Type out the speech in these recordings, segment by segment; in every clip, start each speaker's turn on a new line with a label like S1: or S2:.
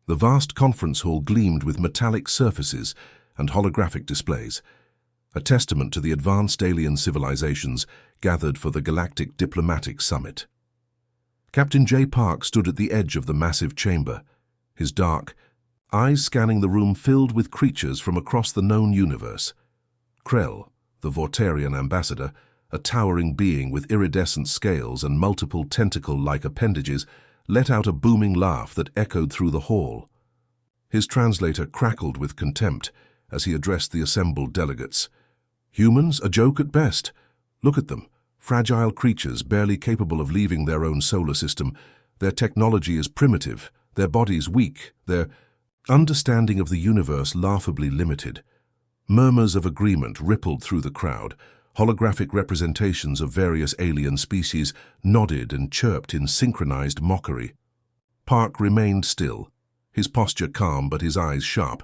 S1: The vast conference hall gleamed with metallic surfaces and holographic displays, a testament to the advanced alien civilizations gathered for the Galactic Diplomatic Summit. Captain J. Park stood at the edge of the massive chamber, his dark eyes scanning the room filled with creatures from across the known universe. Krell, the Vortarian ambassador, a towering being with iridescent scales and multiple tentacle-like appendages, let out a booming laugh that echoed through the hall. His translator crackled with contempt as he addressed the assembled delegates. Humans, a joke at best. Look at them, fragile creatures barely capable of leaving their own solar system. Their technology is primitive, their bodies weak, their understanding of the universe laughably limited. Murmurs of agreement rippled through the crowd. Holographic representations of various alien species nodded and chirped in synchronized mockery. Park remained still, his posture calm but his eyes sharp,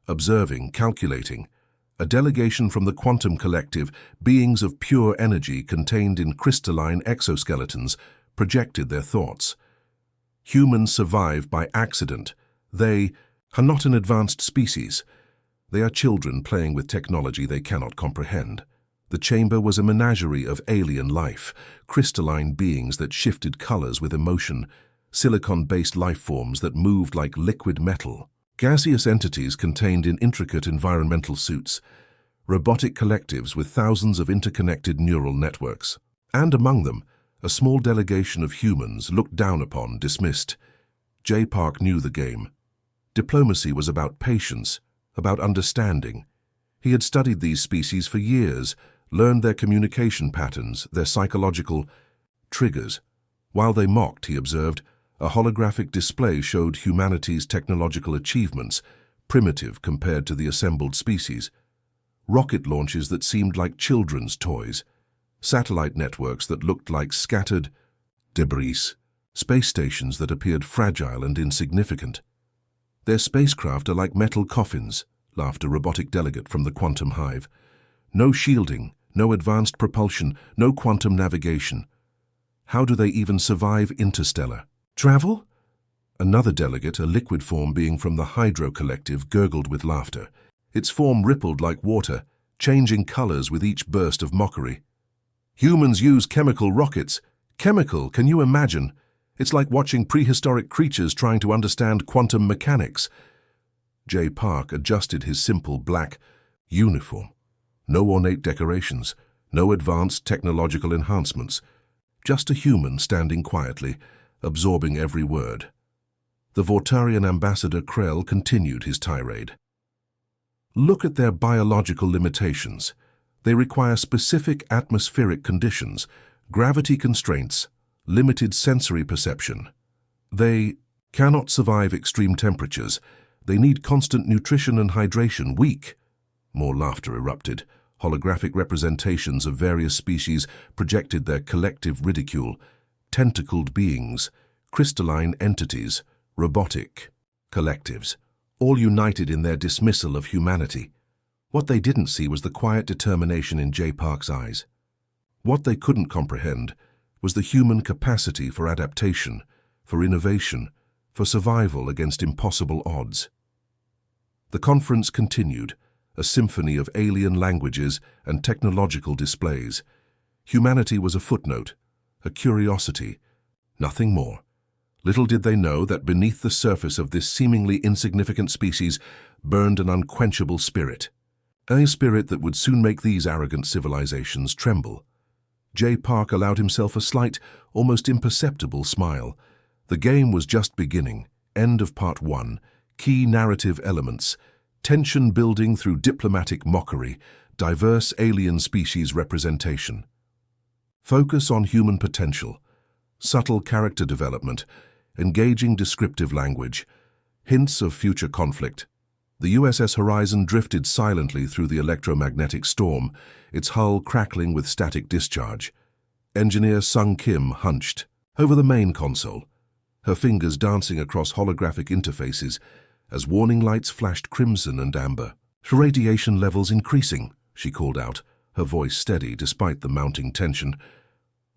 S1: observing, calculating. A delegation from the Quantum Collective, beings of pure energy contained in crystalline exoskeletons, projected their thoughts. Humans survive by accident. They are not an advanced species. They are children playing with technology they cannot comprehend. The chamber was a menagerie of alien life, crystalline beings that shifted colors with emotion, silicon-based life forms that moved like liquid metal, gaseous entities contained in intricate environmental suits, robotic collectives with thousands of interconnected neural networks. And among them, a small delegation of humans looked down upon, dismissed. J. Park knew the game. Diplomacy was about patience, about understanding. He had studied these species for years, learned their communication patterns, their psychological triggers. While they mocked, he observed, a holographic display showed humanity's technological achievements, primitive compared to the assembled species. Rocket launches that seemed like children's toys, satellite networks that looked like scattered debris, space stations that appeared fragile and insignificant. Their spacecraft are like metal coffins, laughed a robotic delegate from the Quantum Hive. No shielding, no advanced propulsion, no quantum navigation. How do they even survive interstellar travel? Another delegate, a liquid form being from the Hydro Collective, gurgled with laughter. Its form rippled like water, changing colors with each burst of mockery. Humans use chemical rockets. Chemical, can you imagine? It's like watching prehistoric creatures trying to understand quantum mechanics. J. Park adjusted his simple black uniform. No ornate decorations, no advanced technological enhancements. Just a human standing quietly, absorbing every word. The Vortarian ambassador Krell continued his tirade. Look at their biological limitations. They require specific atmospheric conditions, gravity constraints, limited sensory perception. They cannot survive extreme temperatures. They need constant nutrition and hydration. Weak. More laughter erupted. Holographic representations of various species projected their collective ridicule. Tentacled beings, crystalline entities, robotic collectives, all united in their dismissal of humanity. What they didn't see was the quiet determination in J. Park's eyes. What they couldn't comprehend was the human capacity for adaptation, for innovation, for survival against impossible odds. The conference continued, a symphony of alien languages and technological displays. Humanity was a footnote, a curiosity, nothing more. Little did they know that beneath the surface of this seemingly insignificant species burned an unquenchable spirit. A spirit that would soon make these arrogant civilizations tremble. J. Park allowed himself a slight, almost imperceptible smile. The game was just beginning. End of Part 1. Key narrative elements. Tension building through diplomatic mockery. Diverse alien species representation. Focus on human potential. Subtle character development. Engaging descriptive language. Hints of future conflict. The USS Horizon drifted silently through the electromagnetic storm, its hull crackling with static discharge. Engineer Sung Kim hunched over the main console, her fingers dancing across holographic interfaces as warning lights flashed crimson and amber. "Radiation levels increasing," she called out, her voice steady despite the mounting tension.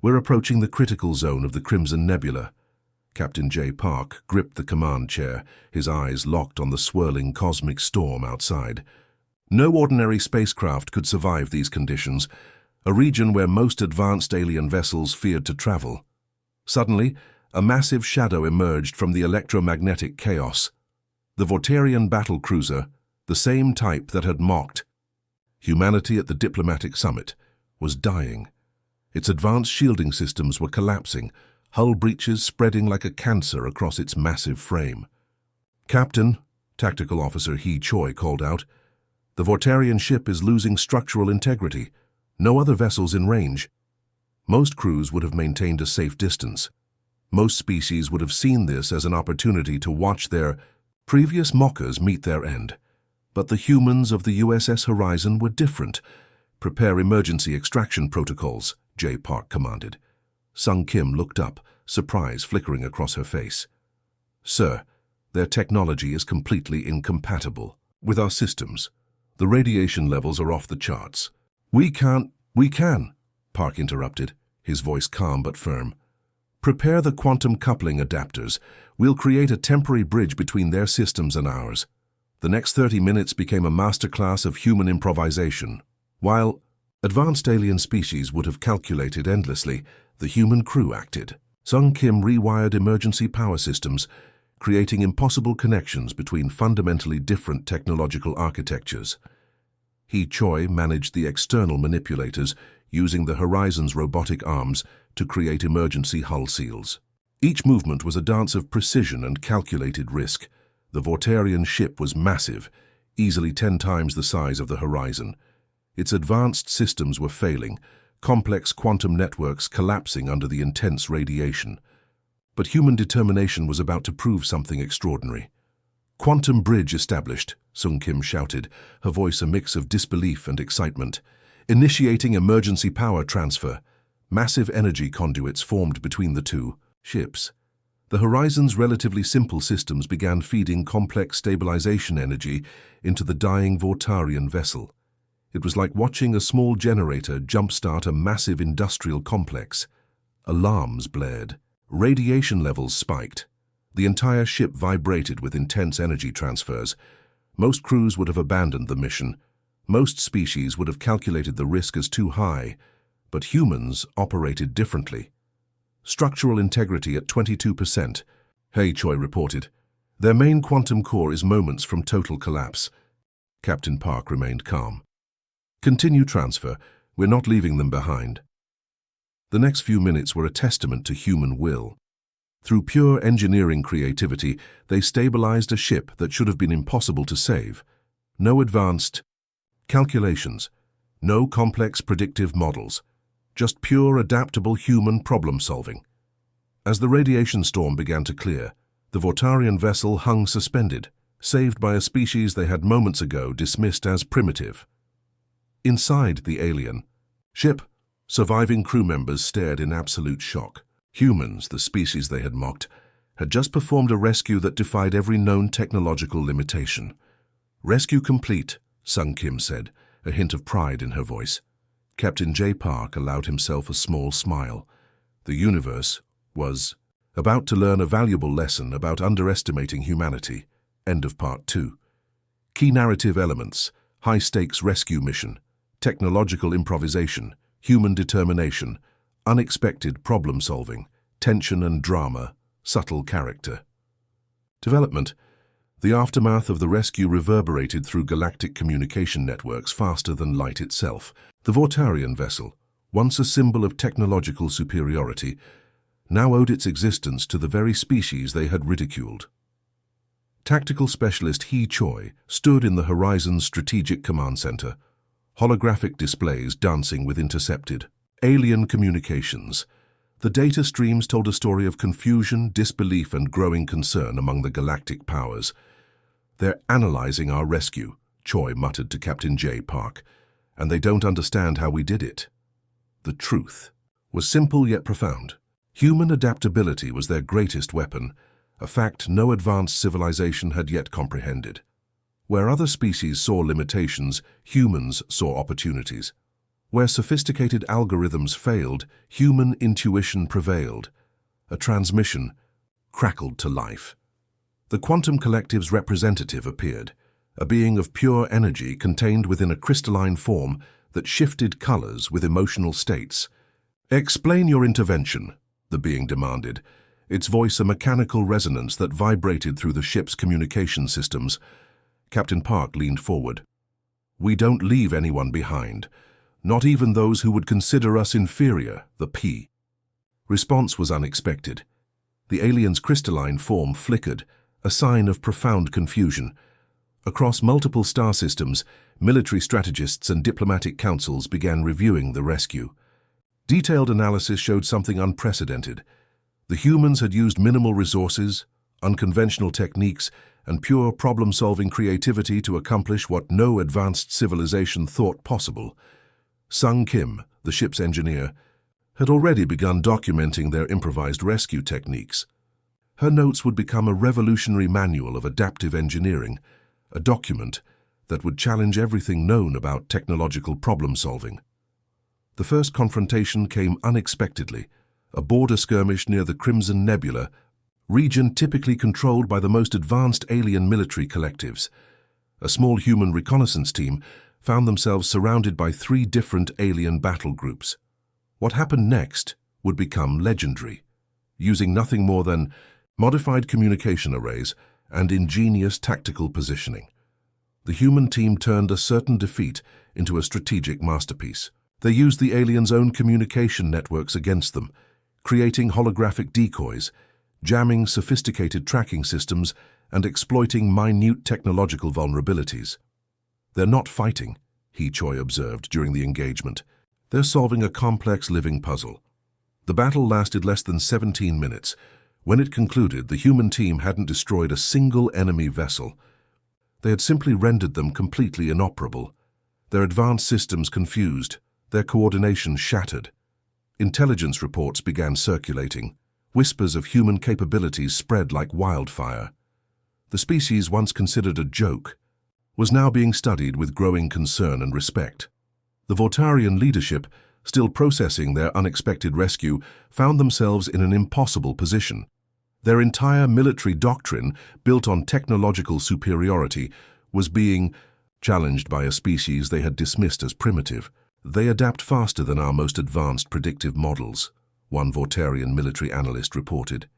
S1: "We're approaching the critical zone of the Crimson Nebula. Captain J. Park gripped the command chair, his eyes locked on the swirling cosmic storm outside. No ordinary spacecraft could survive these conditions, a region where most advanced alien vessels feared to travel. Suddenly, a massive shadow emerged from the electromagnetic chaos. The Vortarian battle cruiser, the same type that had mocked humanity at the diplomatic summit, was dying. Its advanced shielding systems were collapsing, hull breaches spreading like a cancer across its massive frame. "Captain," Tactical Officer He Choi called out, "the Vortarian ship is losing structural integrity. No other vessels in range." Most crews would have maintained a safe distance. Most species would have seen this as an opportunity to watch their previous mockers meet their end. But the humans of the USS Horizon were different. "Prepare emergency extraction protocols," J. Park commanded. Sung Kim looked up, surprise flickering across her face. "Sir, their technology is completely incompatible with our systems. The radiation levels are off the charts." We can," Park interrupted, his voice calm but firm. "Prepare the quantum coupling adapters. We'll create a temporary bridge between their systems and ours." The next 30 minutes became a masterclass of human improvisation. While advanced alien species would have calculated endlessly, the human crew acted. Sung Kim rewired emergency power systems, creating impossible connections between fundamentally different technological architectures. He Choi managed the external manipulators, using the Horizon's robotic arms to create emergency hull seals. Each movement was a dance of precision and calculated risk. The Vortarian ship was massive, easily 10 times the size of the Horizon. Its advanced systems were failing, complex quantum networks collapsing under the intense radiation. But human determination was about to prove something extraordinary. "Quantum bridge established," Sung Kim shouted, her voice a mix of disbelief and excitement. "Initiating emergency power transfer." Massive energy conduits formed between the two ships. The Horizon's relatively simple systems began feeding complex stabilization energy into the dying Vortarian vessel. It was like watching a small generator jumpstart a massive industrial complex. Alarms blared. Radiation levels spiked. The entire ship vibrated with intense energy transfers. Most crews would have abandoned the mission. Most species would have calculated the risk as too high, but humans operated differently. "Structural integrity at 22%, He Choi reported. "Their main quantum core is moments from total collapse." Captain Park remained calm. "Continue transfer. We're not leaving them behind." The next few minutes were a testament to human will. Through pure engineering creativity, they stabilized a ship that should have been impossible to save. No advanced calculations, no complex predictive models, just pure adaptable human problem-solving. As the radiation storm began to clear, the Vortarian vessel hung suspended, saved by a species they had moments ago dismissed as primitive. Inside the alien ship, surviving crew members stared in absolute shock. Humans, the species they had mocked, had just performed a rescue that defied every known technological limitation. "Rescue complete," Sung Kim said, a hint of pride in her voice. Captain J. Park allowed himself a small smile. The universe was about to learn a valuable lesson about underestimating humanity. End of Part 2. Key narrative elements: high-stakes rescue mission, technological improvisation, human determination, unexpected problem-solving, tension and drama, subtle character. Development: the aftermath of the rescue reverberated through galactic communication networks faster than light itself. The Vortarian vessel, once a symbol of technological superiority, now owed its existence to the very species they had ridiculed. Tactical Specialist He Choi stood in the Horizon's Strategic Command Center, holographic displays dancing with intercepted alien communications. The data streams told a story of confusion, disbelief, and growing concern among the galactic powers. "They're analyzing our rescue," Choi muttered to Captain J. Park, "and they don't understand how we did it." The truth was simple yet profound. Human adaptability was their greatest weapon, a fact no advanced civilization had yet comprehended. Where other species saw limitations, humans saw opportunities. Where sophisticated algorithms failed, human intuition prevailed. A transmission crackled to life. The quantum collective's representative appeared, a being of pure energy contained within a crystalline form that shifted colors with emotional states. "Explain your intervention," the being demanded, its voice a mechanical resonance that vibrated through the ship's communication systems. Captain Park leaned forward. "We don't leave anyone behind, not even those who would consider us inferior," the P. Response was unexpected. The alien's crystalline form flickered, a sign of profound confusion. Across multiple star systems, military strategists and diplomatic councils began reviewing the rescue. Detailed analysis showed something unprecedented. The humans had used minimal resources, unconventional techniques, and pure problem-solving creativity to accomplish what no advanced civilization thought possible. Sung Kim, the ship's engineer, had already begun documenting their improvised rescue techniques. Her notes would become a revolutionary manual of adaptive engineering, a document that would challenge everything known about technological problem-solving. The first confrontation came unexpectedly, a border skirmish near the Crimson Nebula, region typically controlled by the most advanced alien military collectives. A small human reconnaissance team found themselves surrounded by 3 different alien battle groups. What happened next would become legendary, using nothing more than modified communication arrays and ingenious tactical positioning. The human team turned a certain defeat into a strategic masterpiece. They used the aliens' own communication networks against them, creating holographic decoys, jamming sophisticated tracking systems, and exploiting minute technological vulnerabilities. "They're not fighting," He Choi observed during the engagement. "They're solving a complex living puzzle." The battle lasted less than 17 minutes. When it concluded, the human team hadn't destroyed a single enemy vessel. They had simply rendered them completely inoperable, their advanced systems confused, their coordination shattered. Intelligence reports began circulating. Whispers of human capabilities spread like wildfire. The species once considered a joke was now being studied with growing concern and respect. The Vortarian leadership, still processing their unexpected rescue, found themselves in an impossible position. Their entire military doctrine, built on technological superiority, was being challenged by a species they had dismissed as primitive. "They adapt faster than our most advanced predictive models," one Vortarian military analyst reported,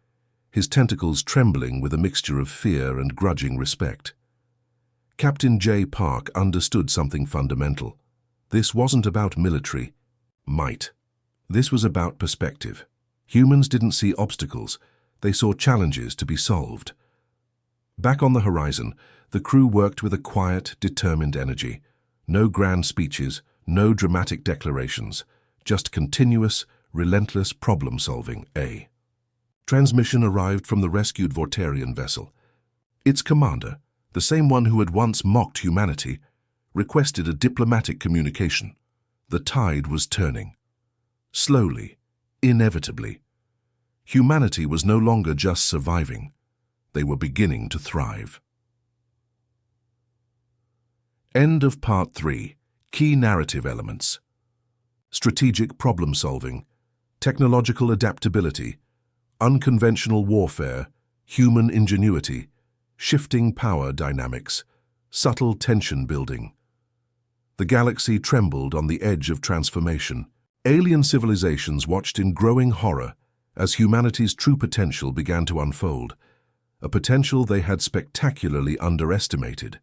S1: his tentacles trembling with a mixture of fear and grudging respect. Captain J. Park understood something fundamental. This wasn't about military might. This was about perspective. Humans didn't see obstacles, they saw challenges to be solved. Back on the horizon, the crew worked with a quiet, determined energy. No grand speeches, no dramatic declarations, just continuous, relentless problem-solving. A transmission arrived from the rescued Vortarian vessel. Its commander, the same one who had once mocked humanity, requested a diplomatic communication. The tide was turning. Slowly, inevitably. Humanity was no longer just surviving. They were beginning to thrive. End of Part 3. Key narrative elements. Strategic problem-solving, technological adaptability, unconventional warfare, human ingenuity, shifting power dynamics, subtle tension building. The galaxy trembled on the edge of transformation. Alien civilizations watched in growing horror as humanity's true potential began to unfold, a potential they had spectacularly underestimated.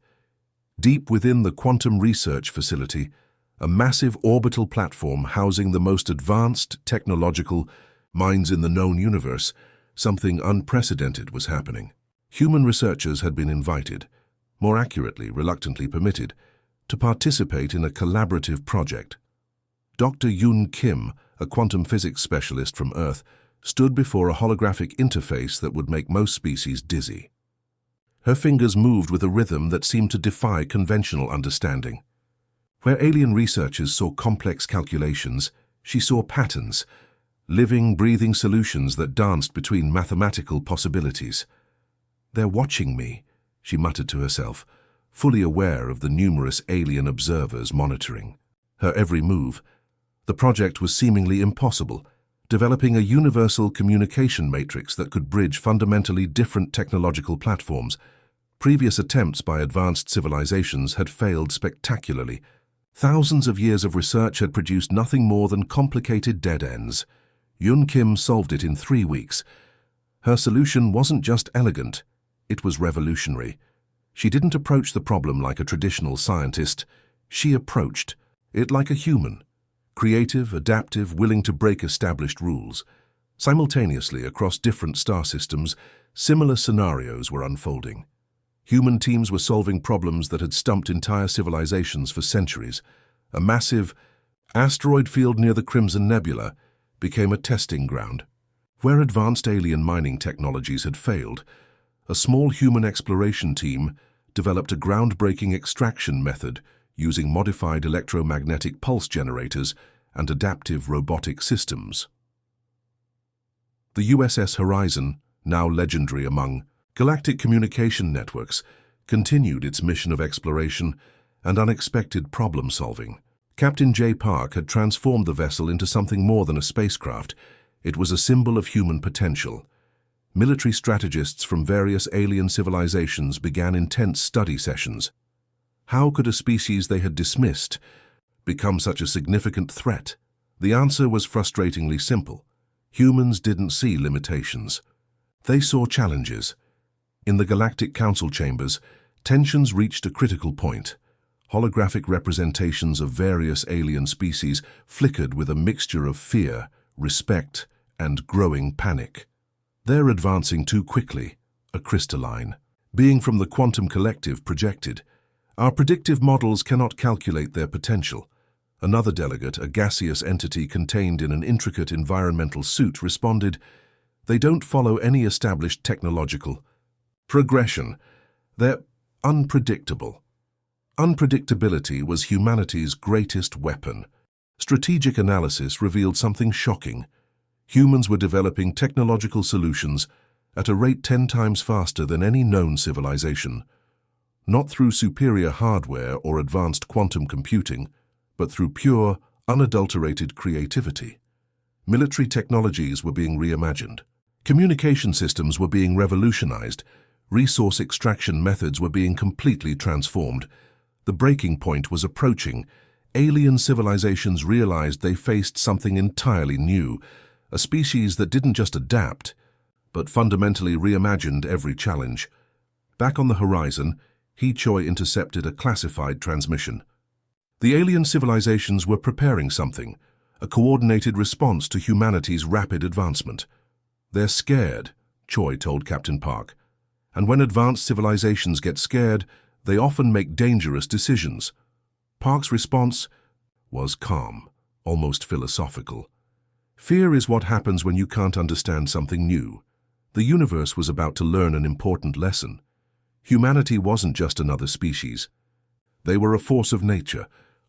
S1: Deep within the Quantum Research Facility, a massive orbital platform housing the most advanced technological minds in the known universe, something unprecedented was happening. Human researchers had been invited, more accurately, reluctantly permitted, to participate in a collaborative project. Dr. Yoon Kim, a quantum physics specialist from Earth, stood before a holographic interface that would make most species dizzy. Her fingers moved with a rhythm that seemed to defy conventional understanding. Where alien researchers saw complex calculations, she saw patterns, living, breathing solutions that danced between mathematical possibilities. "They're watching me," she muttered to herself, fully aware of the numerous alien observers monitoring her every move. The project was seemingly impossible, developing a universal communication matrix that could bridge fundamentally different technological platforms. Previous attempts by advanced civilizations had failed spectacularly. Thousands of years of research had produced nothing more than complicated dead ends. Yoon Kim solved it in 3 weeks. Her solution wasn't just elegant, it was revolutionary. She didn't approach the problem like a traditional scientist. She approached it like a human, creative, adaptive, willing to break established rules. Simultaneously, across different star systems, similar scenarios were unfolding. Human teams were solving problems that had stumped entire civilizations for centuries. A massive asteroid field near the Crimson Nebula became a testing ground. Where advanced alien mining technologies had failed, a small human exploration team developed a groundbreaking extraction method using modified electromagnetic pulse generators and adaptive robotic systems. The USS Horizon, now legendary among galactic communication networks, continued its mission of exploration and unexpected problem-solving. Captain J. Park had transformed the vessel into something more than a spacecraft. It was a symbol of human potential. Military strategists from various alien civilizations began intense study sessions. How could a species they had dismissed become such a significant threat? The answer was frustratingly simple. Humans didn't see limitations. They saw challenges. In the Galactic Council chambers, tensions reached a critical point. Holographic representations of various alien species flickered with a mixture of fear, respect, and growing panic. They're advancing too quickly, a crystalline being from the quantum collective projected. Our predictive models cannot calculate their potential. Another delegate, a gaseous entity contained in an intricate environmental suit, responded, "They don't follow any established technological progression. They're unpredictable." Unpredictability was humanity's greatest weapon. Strategic analysis revealed something shocking. Humans were developing technological solutions at a rate 10 times faster than any known civilization. Not through superior hardware or advanced quantum computing, but through pure, unadulterated creativity. Military technologies were being reimagined. Communication systems were being revolutionized. Resource extraction methods were being completely transformed. The breaking point was approaching. Alien civilizations realized they faced something entirely new, a species that didn't just adapt, but fundamentally reimagined every challenge. Back on the horizon, He Choi intercepted a classified transmission. The alien civilizations were preparing something, a coordinated response to humanity's rapid advancement. "They're scared," Choi told Captain Park. "And when advanced civilizations get scared, they often make dangerous decisions." Park's response was calm, almost philosophical. "Fear is what happens when you can't understand something new." The universe was about to learn an important lesson. Humanity wasn't just another species. They were a force of nature,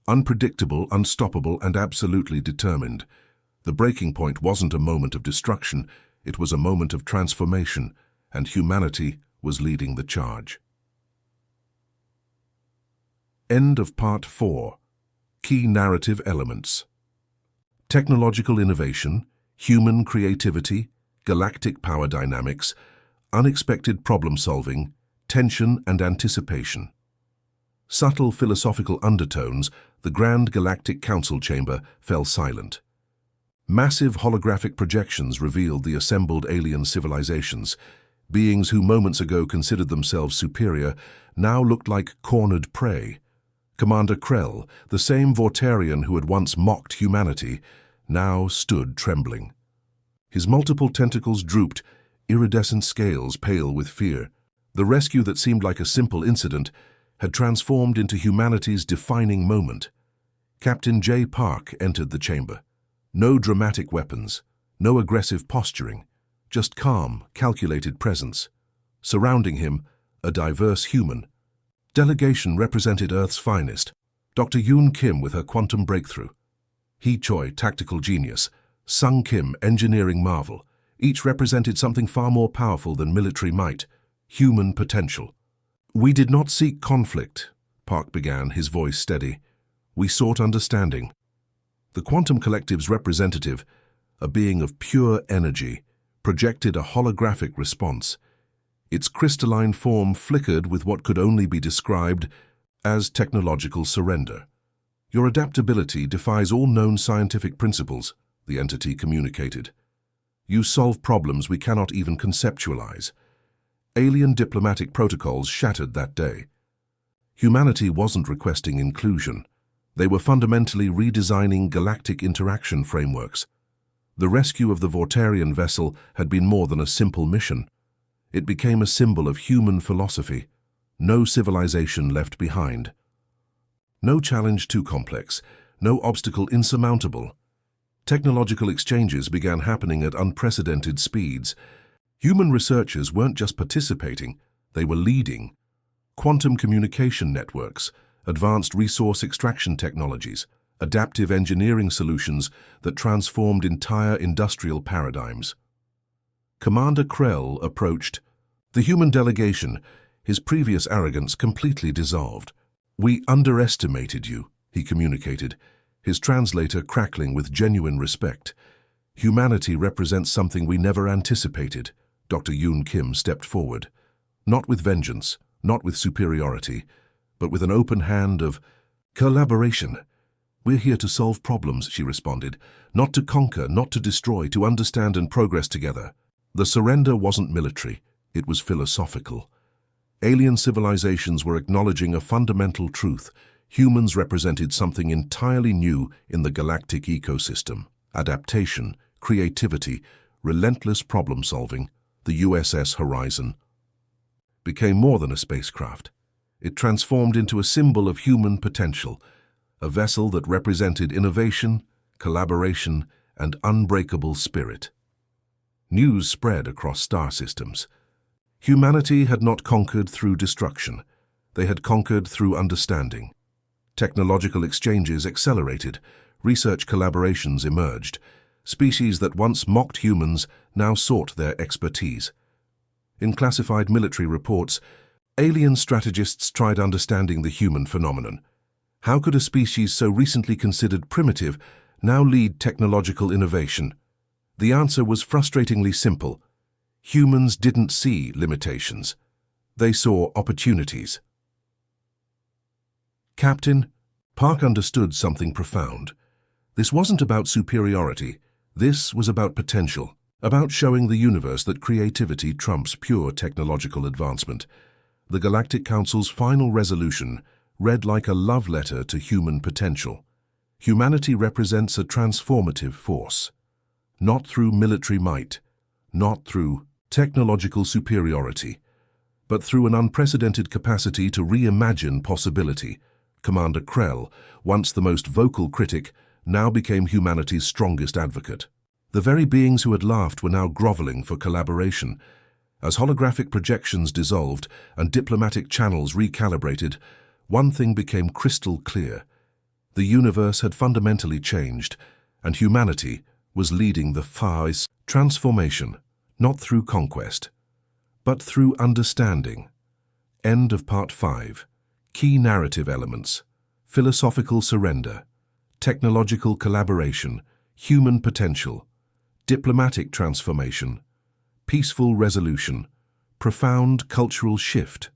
S1: unpredictable, unstoppable, and absolutely determined. The breaking point wasn't a moment of destruction, it was a moment of transformation, and humanity was leading the charge. End of Part 4. Key narrative elements. Technological innovation, human creativity, galactic power dynamics, unexpected problem-solving, tension and anticipation. Subtle philosophical undertones, the Grand Galactic Council chamber fell silent. Massive holographic projections revealed the assembled alien civilizations. Beings who moments ago considered themselves superior now looked like cornered prey. Commander Krell, the same Vortarian who had once mocked humanity, now stood trembling. His multiple tentacles drooped, iridescent scales pale with fear. The rescue that seemed like a simple incident had transformed into humanity's defining moment. Captain J. Park entered the chamber. No dramatic weapons, no aggressive posturing, just calm, calculated presence. Surrounding him, a diverse human. Delegation represented Earth's finest. Dr. Yoon Kim with her quantum breakthrough. He Choi, tactical genius. Sung Kim, engineering marvel. Each represented something far more powerful than military might. Human potential. "We did not seek conflict," Park began, his voice steady. "We sought understanding." The Quantum Collective's representative, a being of pure energy, projected a holographic response. Its crystalline form flickered with what could only be described as technological surrender. "Your adaptability defies all known scientific principles," the entity communicated. "You solve problems we cannot even conceptualize." Alien diplomatic protocols shattered that day. Humanity wasn't requesting inclusion. They were fundamentally redesigning galactic interaction frameworks. The rescue of the Vortarian vessel had been more than a simple mission. It became a symbol of human philosophy. No civilization left behind. No challenge too complex, no obstacle insurmountable. Technological exchanges began happening at unprecedented speeds. Human researchers weren't just participating, they were leading. Quantum communication networks, advanced resource extraction technologies, adaptive engineering solutions that transformed entire industrial paradigms. Commander Krell approached. The human delegation, his previous arrogance completely dissolved. "We underestimated you," he communicated, his translator crackling with genuine respect. "Humanity represents something we never anticipated." Dr. Yoon Kim stepped forward. Not with vengeance, not with superiority, but with an open hand of collaboration. "We're here to solve problems," she responded. "Not to conquer, not to destroy, to understand and progress together." The surrender wasn't military, it was philosophical. Alien civilizations were acknowledging a fundamental truth. Humans represented something entirely new in the galactic ecosystem. Adaptation, creativity, relentless problem-solving. The USS Horizon became more than a spacecraft. It transformed into a symbol of human potential, a vessel that represented innovation, collaboration, and unbreakable spirit. News spread across star systems. Humanity had not conquered through destruction. They had conquered through understanding. Technological exchanges accelerated. Research collaborations emerged. Species that once mocked humans now sought their expertise. In classified military reports, alien strategists tried understanding the human phenomenon. How could a species so recently considered primitive now lead technological innovation? The answer was frustratingly simple. Humans didn't see limitations. They saw opportunities. "Captain," Park understood something profound. This wasn't about superiority. This was about potential, about showing the universe that creativity trumps pure technological advancement. The Galactic Council's final resolution read like a love letter to human potential. Humanity represents a transformative force. Not through military might, not through technological superiority, but through an unprecedented capacity to reimagine possibility. Commander Krell, once the most vocal critic, now became humanity's strongest advocate. The very beings who had laughed were now groveling for collaboration. As holographic projections dissolved and diplomatic channels recalibrated, one thing became crystal clear. The universe had fundamentally changed, and humanity was leading the FAI's transformation, not through conquest, but through understanding. End of Part 5. Key narrative elements: philosophical surrender, technological collaboration, human potential, diplomatic transformation, peaceful resolution, profound cultural shift.